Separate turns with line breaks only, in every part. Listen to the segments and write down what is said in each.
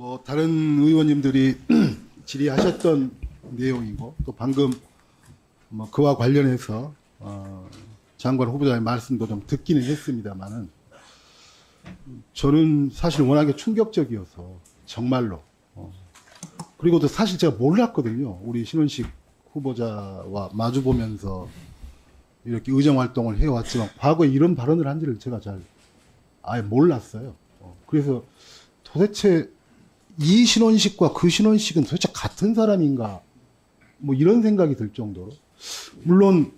뭐 다른 의원님들이 질의하셨던 내용이고 또 방금 뭐 그와 관련해서 장관 후보자의 말씀도 좀 듣기는 했습니다만은 저는 사실 워낙에 충격적이어서 정말로 그리고 또 사실 제가 몰랐거든요. 우리 신원식 후보자와 마주 보면서 이렇게 의정 활동을 해왔지만 과거에 이런 발언을 한지를 제가 잘 아예 몰랐어요. 그래서 도대체 이 신원식과 그 신원식은 도대체 같은 사람인가 뭐 이런 생각이 들 정도로 물론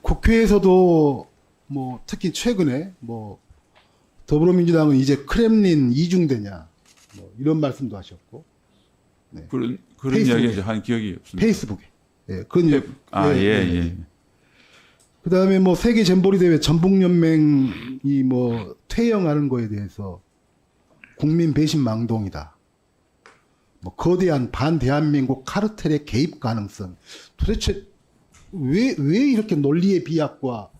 국회에서도 뭐 특히 최근에 뭐 더불어민주당은 이제 크렘린 이중대냐 뭐 이런 말씀도 하셨고 네.
그런
페이스북에.
이야기 한 기억이 없습니다.
페이스북에 그건 이제
예.
그다음에 뭐 세계 잼버리 대회 전북연맹이 뭐 퇴영하는 거에 대해서 국민 배신 망동이다. 뭐 거대한 반대한민국 카르텔의 개입 가능성. 도대체 왜 이렇게 논리의 비약과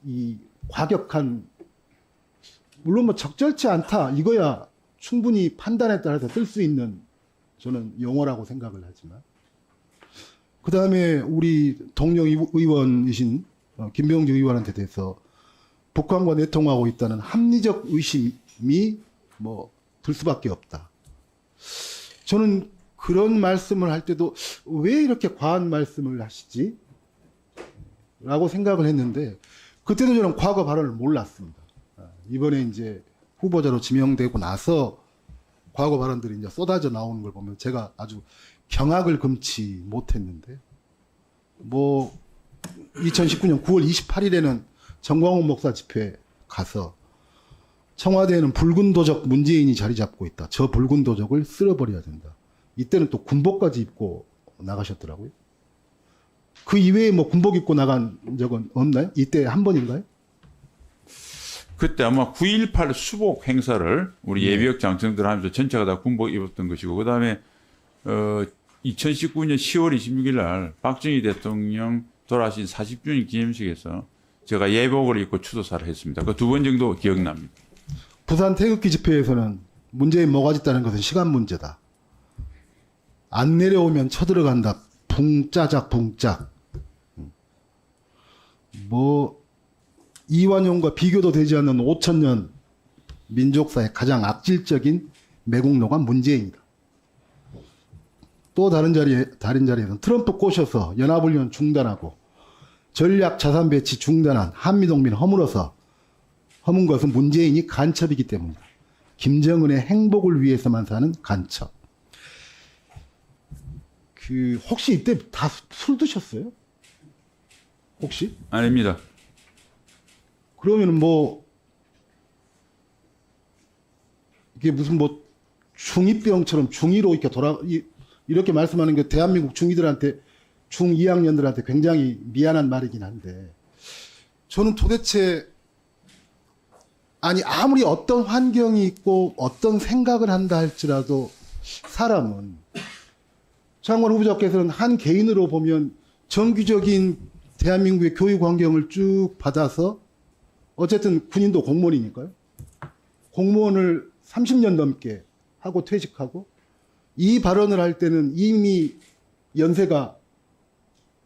이 과격한 물론 뭐 적절치 않다 이거야 충분히 판단에 따라서 쓸 수 있는 저는 용어라고 생각을 하지만 그 다음에 우리 동료 의원이신 김병주 의원한테 대해서 북한과 내통하고 있다는 합리적 의심이 뭐 들 수밖에 없다. 저는 그런 말씀을 할 때도 왜 이렇게 과한 말씀을 하시지? 라고 생각을 했는데 그때도 저는 과거 발언을 몰랐습니다. 이번에 이제 후보자로 지명되고 나서 과거 발언들이 이제 쏟아져 나오는 걸 보면 제가 아주 경악을 금치 못했는데 뭐 2019년 9월 28일에는 정광훈 목사 집회 가서 청와대에는 붉은 도적 문재인이 자리 잡고 있다. 저 붉은 도적을 쓸어버려야 된다. 이때는 또 군복까지 입고 나가셨더라고요. 그 이외에 뭐 군복 입고 나간 적은 없나요? 이때 한 번인가요?
그때 아마 9.18 수복 행사를 우리 예비역 장성들 하면서 전체가 다 군복 입었던 것이고 그다음에 2019년 10월 26일 날 박정희 대통령 돌아가신 40주년 기념식에서 제가 예복을 입고 추도사를 했습니다. 그 두 번 정도 기억납니다.
부산 태극기 집회에서는 문재인 모가지 따는 것은 시간 문제다. 안 내려오면 쳐들어간다. 붕짜작 붕짝. 뭐 이완용과 비교도 되지 않는 5천년 민족사의 가장 악질적인 매국노가 문재인이다. 또 다른 자리에서는 트럼프 꼬셔서 연합훈련 중단하고 전략 자산 배치 중단한 한미동맹 허문 것은 문재인이 간첩이기 때문이다. 김정은의 행복을 위해서만 사는 간첩. 혹시 이때 다 술 드셨어요? 혹시?
아닙니다.
그러면은 뭐 이게 무슨 뭐 중2병처럼 중2로 이렇게 말씀하는 게 대한민국 중2들한테 중2학년들한테 굉장히 미안한 말이긴 한데 저는 도대체 아니 아무리 어떤 환경이 있고 어떤 생각을 한다 할지라도 사람은 장관 후보자께서는 한 개인으로 보면 정규적인 대한민국의 교육 환경을 쭉 받아서 어쨌든 군인도 공무원이니까요. 공무원을 30년 넘게 하고 퇴직하고 이 발언을 할 때는 이미 연세가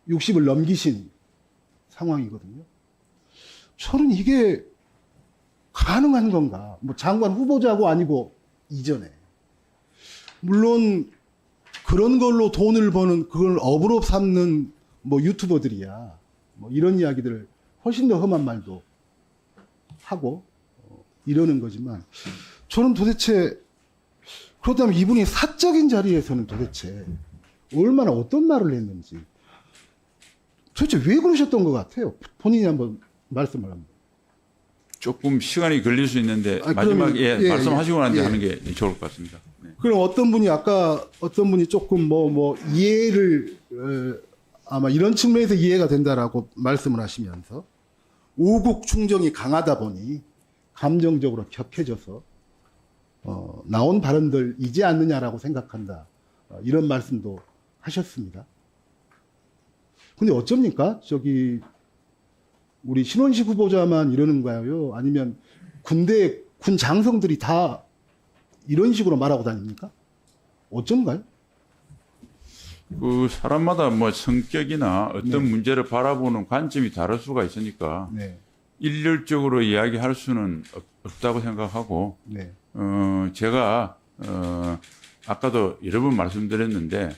60을 넘기신 상황이거든요. 저는 이게 가능한 건가? 뭐 장관 후보자고 아니고 이전에. 물론 그런 걸로 돈을 버는 그걸 업으로 삼는 뭐 유튜버들이야. 뭐 이런 이야기들을 훨씬 더 험한 말도 하고 이러는 거지만 저는 도대체 그렇다면 이분이 사적인 자리에서는 도대체 얼마나 어떤 말을 했는지 도대체 왜 그러셨던 것 같아요? 본인이 한번 말씀을 합니다.
조금 시간이 걸릴 수 있는데
마지막에
말씀하시고 난 뒤에 하는 게 좋을 것 같습니다. 네.
그럼 어떤 분이 아까 어떤 분이 조금 뭐 이해를 아마 이런 측면에서 이해가 된다라고 말씀을 하시면서 우국 충정이 강하다 보니 감정적으로 격해져서 나온 발언들이지 않느냐라고 생각한다. 이런 말씀도 하셨습니다. 근데 어쩝니까? 우리 신원식 후보자만 이러는가요? 아니면 군 장성들이 다 이런 식으로 말하고 다닙니까? 어쩐가요?
그 사람마다 뭐 성격이나 어떤 문제를 바라보는 관점이 다를 수가 있으니까
네.
일률적으로 이야기할 수는 없다고 생각하고
네.
제가 아까도 여러 번 말씀드렸는데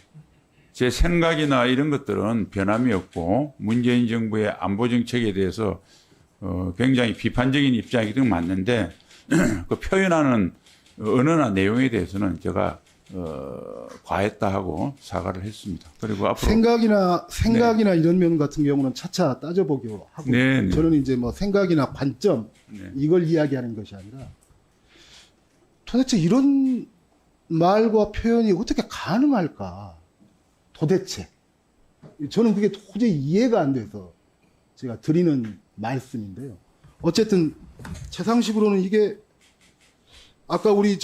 제 생각이나 이런 것들은 변함이 없고 문재인 정부의 안보 정책에 대해서 굉장히 비판적인 입장이든 맞는데 그 표현하는 언어나 내용에 대해서는 제가 과했다 하고 사과를 했습니다. 그리고 앞으로
생각이나 이런 면 같은 경우는 차차 따져보기로 하고
네, 네.
저는 이제 뭐 생각이나 관점
네.
이걸 이야기하는 것이 아니라 도대체 이런 말과 표현이 어떻게 가능할까? 도대체 저는 그게 도저히 이해가 안 돼서 제가 드리는 말씀인데요. 어쨌든 제 상식으로는 이게 아까 우리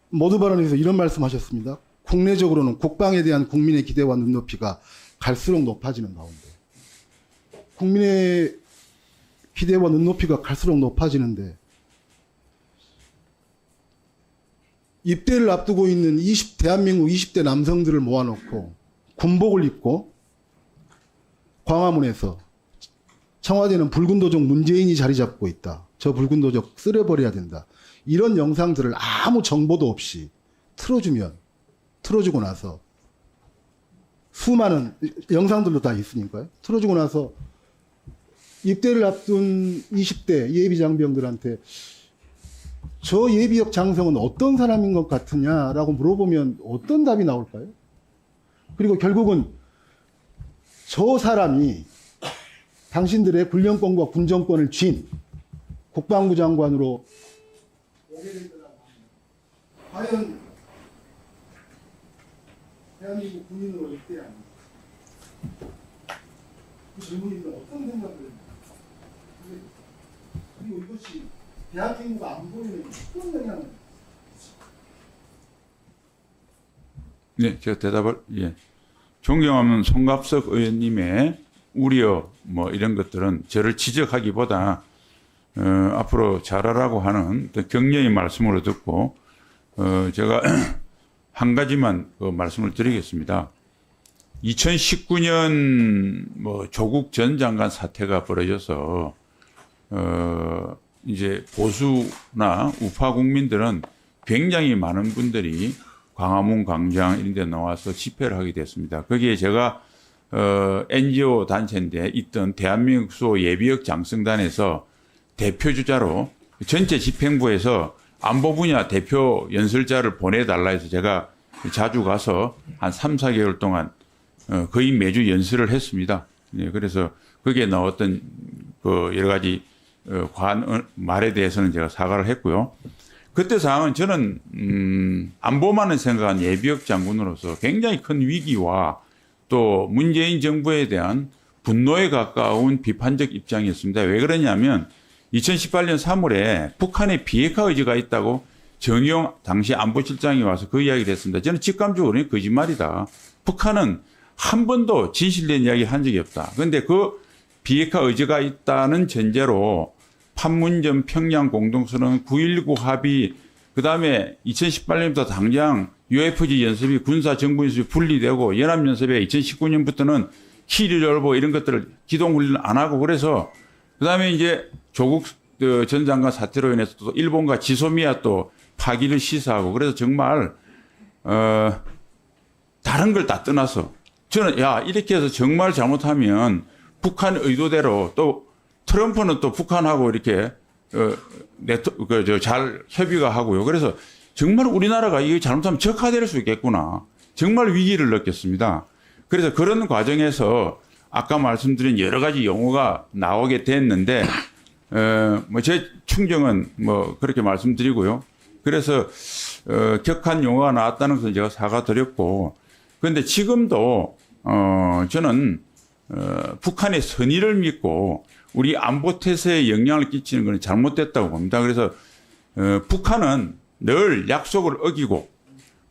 모두 발언에서 이런 말씀하셨습니다. 국내적으로는 국방에 대한 국민의 기대와 눈높이가 갈수록 높아지는 가운데 국민의 기대와 눈높이가 갈수록 높아지는데 입대를 앞두고 있는 대한민국 20대 남성들을 모아놓고 군복을 입고 광화문에서 청와대는 붉은 도적 문재인이 자리 잡고 있다. 저 붉은 도적 쓸어버려야 된다. 이런 영상들을 아무 정보도 없이 틀어주고 나서 수많은 영상들도 다 있으니까요. 틀어주고 나서 입대를 앞둔 20대 예비 장병들한테 저 예비역 장성은 어떤 사람인 것 같으냐라고 물어보면 어떤 답이 나올까요? 그리고 결국은 저 사람이 당신들의 군령권과 군정권을 쥔 국방부 장관으로 오게 된 거라고 합니다. 과연 대한민국 군인으로 입대한 그 젊은이들은 어떤 생각을 그리고 이것이 대한민국 안보에는 어떤 영향을
네, 제가 대답을 존경하는 송갑석 의원님의 우려 뭐 이런 것들은 저를 지적하기보다 앞으로 잘하라고 하는 어떤 격려의 말씀으로 듣고 제가 한 가지만 그 말씀을 드리겠습니다. 2019년 뭐 조국 전 장관 사태가 벌어져서 이제 보수나 우파 국민들은 굉장히 많은 분들이 광화문 광장 이런 데 나와서 집회를 하게 됐습니다. 거기에 제가 NGO 단체인데 있던 대한민국 수호 예비역 장성단에서 대표주자로 전체 집행부에서 안보 분야 대표 연설자를 보내달라 해서 제가 자주 가서 한 3, 4개월 동안 거의 매주 연설을 했습니다. 네, 그래서 거기에 나왔던 그 여러 가지 말에 대해서는 제가 사과를 했고요. 그때 상황은 저는 안보만을 생각한 예비역 장군으로서 굉장히 큰 위기와 또 문재인 정부에 대한 분노에 가까운 비판적 입장이었습니다. 왜 그러냐면 2018년 3월에 북한의 비핵화 의지가 있다고 정의용 당시 안보실장이 와서 그 이야기를 했습니다. 저는 직감적으로 거짓말이다. 북한은 한 번도 진실된 이야기 한 적이 없다. 그런데 그 비핵화 의지가 있다는 전제로 판문점 평양 공동선언 9.19 합의 그다음에 2018년부터 당장 UFG 연습이 군사 정부 연습이 분리되고 연합연습에 2019년부터는 키리얼보 이런 것들을 기동훈련 안 하고 그래서 그다음에 이제 조국 전 장관 사태로 인해서 또 일본과 지소미아 또 파기를 시사하고 그래서 정말 다른 걸 다 떠나서 저는 이렇게 해서 정말 잘못하면 북한 의도대로 또 트럼프는 또 북한하고 이렇게 잘 협의가 하고요. 그래서 정말 우리나라가 이게 잘못하면 적화될 수 있겠구나. 정말 위기를 느꼈습니다. 그래서 그런 과정에서 아까 말씀드린 여러 가지 용어가 나오게 됐는데 뭐 제 충정은 뭐 그렇게 말씀드리고요. 그래서 격한 용어가 나왔다는 것은 제가 사과드렸고 그런데 지금도 저는 북한의 선의를 믿고 우리 안보 태세에 영향을 끼치는 것은 잘못됐다고 봅니다. 그래서 북한은 늘 약속을 어기고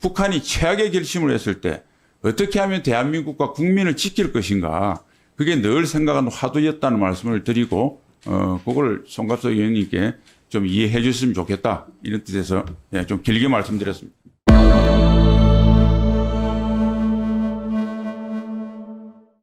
북한이 최악의 결심을 했을 때 어떻게 하면 대한민국과 국민을 지킬 것인가 그게 늘 생각한 화두였다는 말씀을 드리고 그걸 송갑석 의원님께 좀 이해해 줬으면 좋겠다. 이런 뜻에서 좀 길게 말씀드렸습니다.